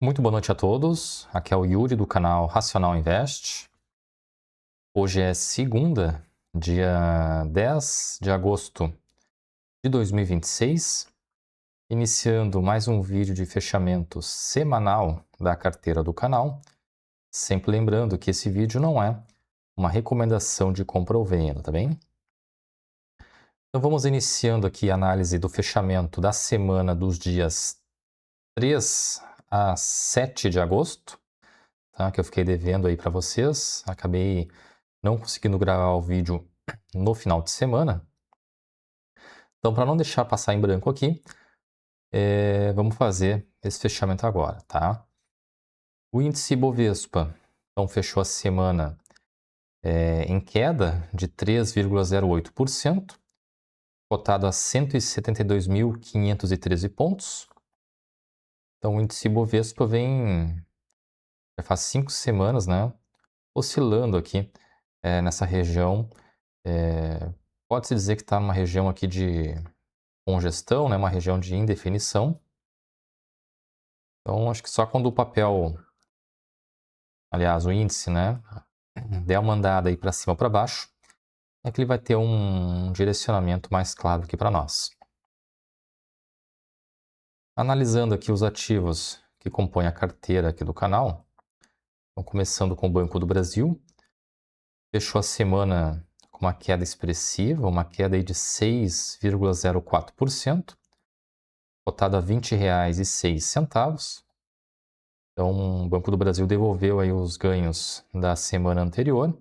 Muito boa noite a todos, aqui é o Yuri do canal Racional Invest. Hoje é segunda, dia 10 de agosto de 2026, iniciando mais um vídeo de fechamento semanal da carteira do canal. Sempre lembrando que esse vídeo não é uma recomendação de compra ou venda, tá bem? Então vamos iniciando aqui a análise do fechamento da semana dos dias 3 a 7 de agosto. Tá? Que eu fiquei devendo aí para vocês, acabei não conseguindo gravar o vídeo no final de semana. Então, para não deixar passar em branco aqui, vamos fazer esse fechamento agora, tá? O índice Bovespa, então, fechou a semana em queda de 3,08%, cotado a 172.513 pontos. Então, o índice Bovespa já faz 5 semanas, né, oscilando aqui nessa região. Pode-se dizer que está numa região aqui de congestão, né, uma região de indefinição. Então, acho que só quando o papel, aliás, o índice, né, der uma andada aí para cima ou para baixo, é que ele vai ter um direcionamento mais claro aqui para nós. Analisando aqui os ativos que compõem a carteira aqui do canal, então, começando com o Banco do Brasil, fechou a semana com uma queda expressiva, uma queda aí de 6,04%, cotado a R$ 20,06. Então, o Banco do Brasil devolveu aí os ganhos da semana anterior,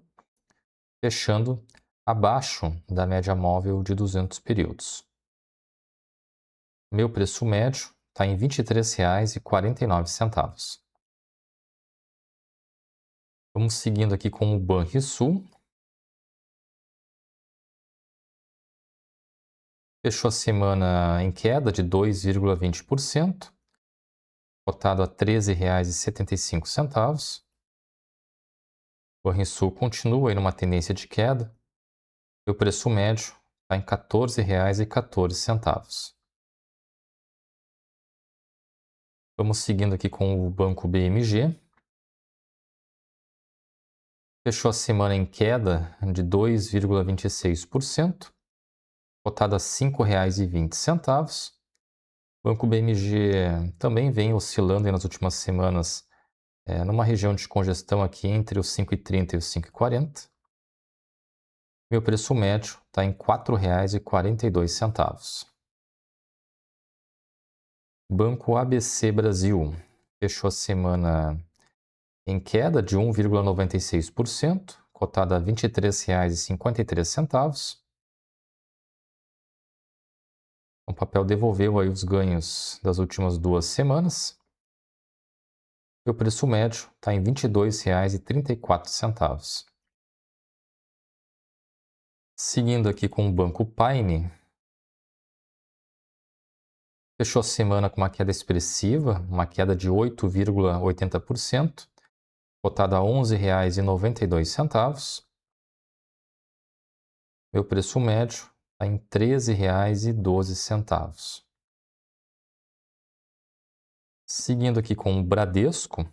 fechando abaixo da média móvel de 200 períodos. Meu preço médio está em R$ 23,49. Vamos seguindo aqui com o Banrisul. Fechou a semana em queda de 2,20%, cotado a R$ 13,75. O Banrisul continua aí numa tendência de queda. Meu preço médio está em R$ 14,14. Vamos seguindo aqui com o Banco BMG. Fechou a semana em queda de 2,26%, cotado a R$ 5,20. O Banco BMG também vem oscilando nas últimas semanas numa região de congestão aqui entre os 5,30 e os 5,40. Meu preço médio está em R$ 4,42. Banco ABC Brasil fechou a semana em queda de 1,96%, cotado a R$ 23,53. O papel devolveu aí os ganhos das últimas 2 semanas. O preço médio está em R$ 22,34. Seguindo aqui com o Banco Paine, fechou a semana com uma queda expressiva, uma queda de 8,80%, cotado a R$ 11,92. Meu preço médio está em R$ 13,12. Seguindo aqui com o Bradesco,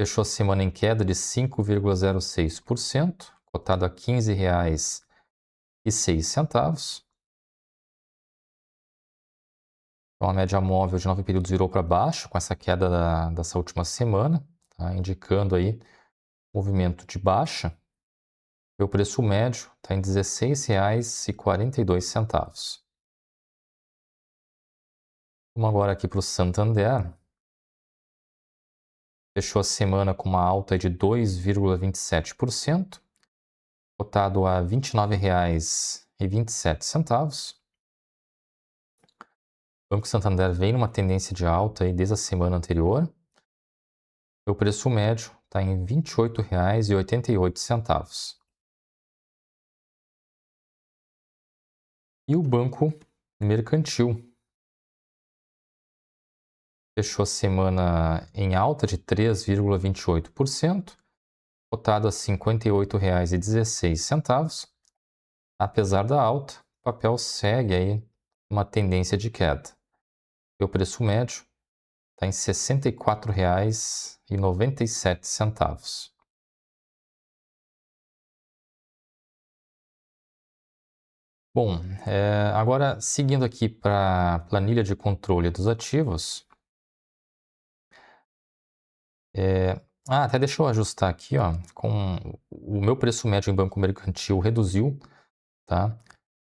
fechou a semana em queda de 5,06%, cotado a R$ 15,06. Então, a média móvel de 9 períodos virou para baixo com essa queda dessa última semana, tá? Indicando aí movimento de baixa. Meu preço médio está em R$ 16,42. Vamos agora aqui para o Santander. Fechou a semana com uma alta de 2,27%, cotado a R$ 29,27. O Banco Santander vem numa tendência de alta aí desde a semana anterior. O preço médio está em R$ 28,88. E o Banco Mercantil fechou a semana em alta de 3,28%, cotado a R$ 58,16. Apesar da alta, o papel segue aí uma tendência de queda. O preço médio está em R$ 64,97. Bom, agora seguindo aqui para a planilha de controle dos ativos. Até deixa eu ajustar aqui, ó, com o meu preço médio em banco mercantil reduziu, tá?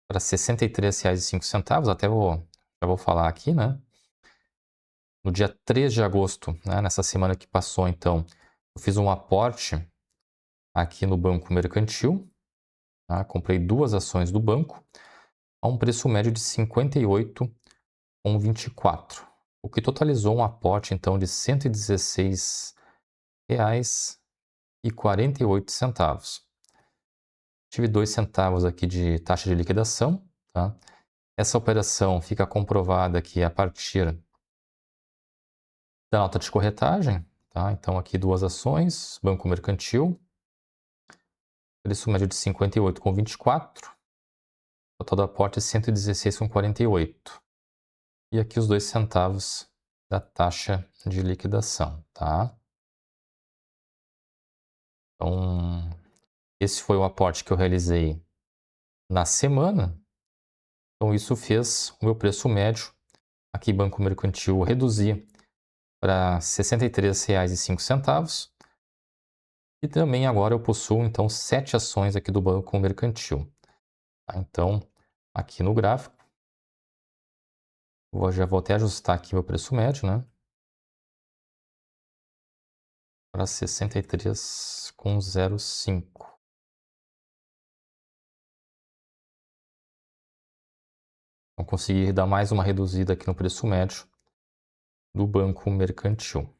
Para R$ 63,05, já vou falar aqui, né? No dia 3 de agosto, né, nessa semana que passou, então, eu fiz um aporte aqui no banco mercantil, tá? Comprei 2 ações do banco a um preço médio de R$ 58,24, o que totalizou um aporte, então, de R$ 116,48. Tive 2 centavos aqui de taxa de liquidação, tá? Essa operação fica comprovada aqui a partir da nota de corretagem, tá? Então, aqui 2 ações, banco mercantil, preço médio de R$ 58,24, total do aporte é R$ 116,48. E aqui os 2 centavos da taxa de liquidação, tá? Então, esse foi o aporte que eu realizei na semana. Então, isso fez o meu preço médio aqui, banco mercantil, reduzir para R$ 63,05. E também agora eu possuo, então, 7 ações aqui do banco mercantil. Tá? Então, aqui no gráfico, já vou até ajustar aqui meu preço médio, né? Para 63,05. Então, consegui dar mais uma reduzida aqui no preço médio do banco mercantil.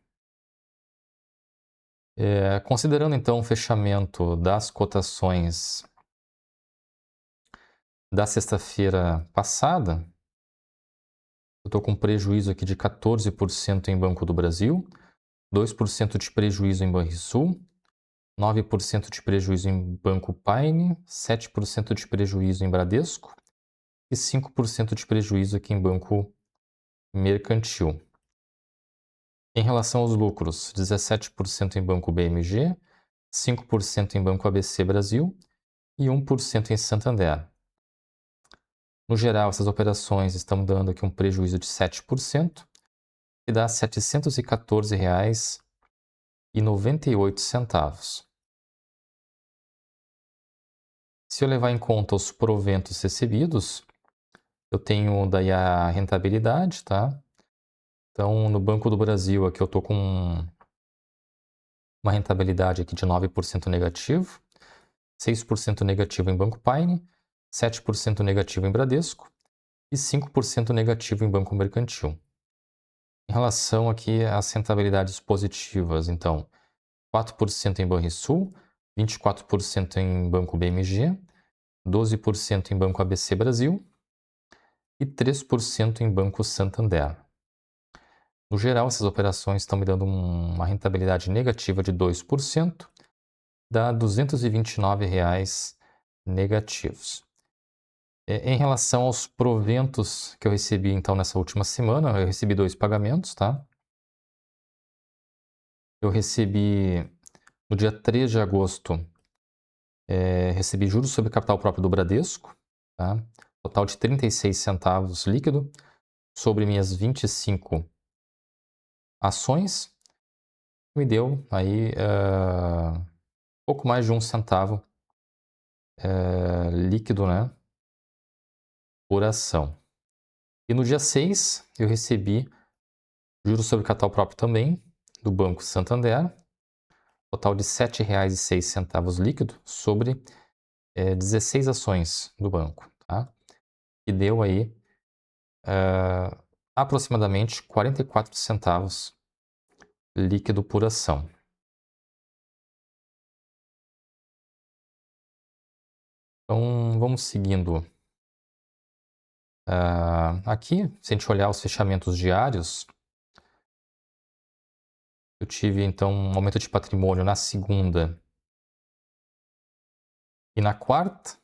Considerando então o fechamento das cotações da sexta-feira passada, eu estou com prejuízo aqui de 14% em Banco do Brasil, 2% de prejuízo em Banrisul, 9% de prejuízo em Banco Paine, 7% de prejuízo em Bradesco e 5% de prejuízo aqui em Banco Mercantil. Em relação aos lucros, 17% em Banco BMG, 5% em Banco ABC Brasil e 1% em Santander. No geral, essas operações estão dando aqui um prejuízo de 7%, que dá R$ 714,98. Se eu levar em conta os proventos recebidos, eu tenho daí a rentabilidade, tá? Então, no Banco do Brasil, aqui eu estou com uma rentabilidade aqui de 9% negativo, 6% negativo em Banco Paine, 7% negativo em Bradesco e 5% negativo em Banco Mercantil. Em relação aqui às rentabilidades positivas, então, 4% em Banrisul, 24% em Banco BMG, 12% em Banco ABC Brasil e 3% em Banco Santander. No geral, essas operações estão me dando uma rentabilidade negativa de 2%, dá R$ 229,00 negativos. Em relação aos proventos que eu recebi, então, nessa última semana, eu recebi 2 pagamentos, tá? Eu recebi, no dia 3 de agosto, recebi juros sobre capital próprio do Bradesco, tá? Total de 36 centavos líquido sobre minhas 25 ações. Me deu aí pouco mais de 1 centavo líquido, né, por ação. E no dia 6 eu recebi juros sobre capital próprio também do Banco Santander, total de R$ 7,06 líquido sobre 16 ações do banco, tá? E deu aí aproximadamente 44 centavos líquido por ação. Então, vamos seguindo. Aqui, se a gente olhar os fechamentos diários, eu tive, então, um aumento de patrimônio na segunda e na quarta.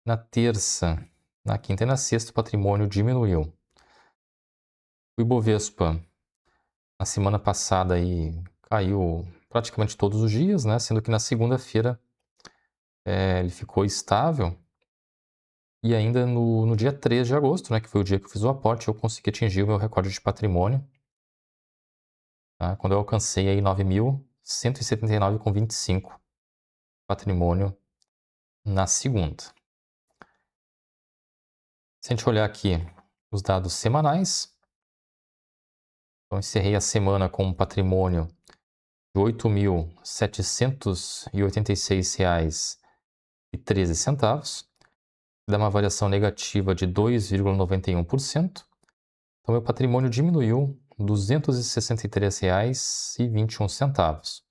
Na terça, na quinta e na sexta, o patrimônio diminuiu. O Ibovespa Na semana passada aí caiu praticamente todos os dias, né? Sendo que na segunda-feira ele ficou estável. E ainda no dia 3 de agosto, né, que foi o dia que eu fiz o aporte, eu consegui atingir o meu recorde de patrimônio, tá? Quando eu alcancei aí 9.179,25 patrimônio na segunda. Se a gente olhar aqui os dados semanais, eu encerrei a semana com um patrimônio de R$ 8.786,13, dá uma variação negativa de 2,91%. Então, meu patrimônio diminuiu R$ 263,21.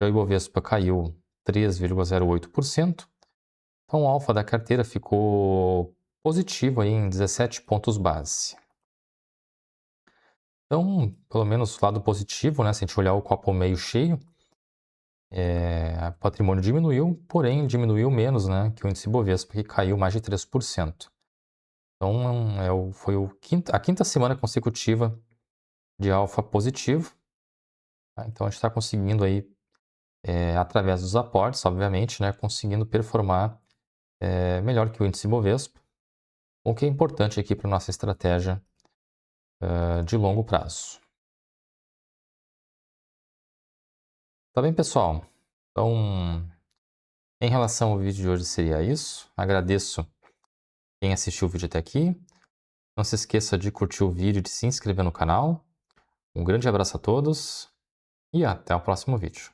O Ibovespa caiu 3,08%. Então, o alfa da carteira ficou positivo aí em 17 pontos base. Então, pelo menos lado positivo, né? Se a gente olhar o copo meio cheio, o patrimônio diminuiu, porém diminuiu menos, né, que o índice Ibovespa, que caiu mais de 3%. Então, foi a quinta semana consecutiva de alfa positivo. Tá? Então, a gente está conseguindo aí, através dos aportes, obviamente, né, conseguindo performar melhor que o índice Ibovespa, o que é importante aqui para a nossa estratégia de longo prazo. Tá bem, pessoal? Então, em relação ao vídeo de hoje seria isso. Agradeço quem assistiu o vídeo até aqui. Não se esqueça de curtir o vídeo e de se inscrever no canal. Um grande abraço a todos e até o próximo vídeo.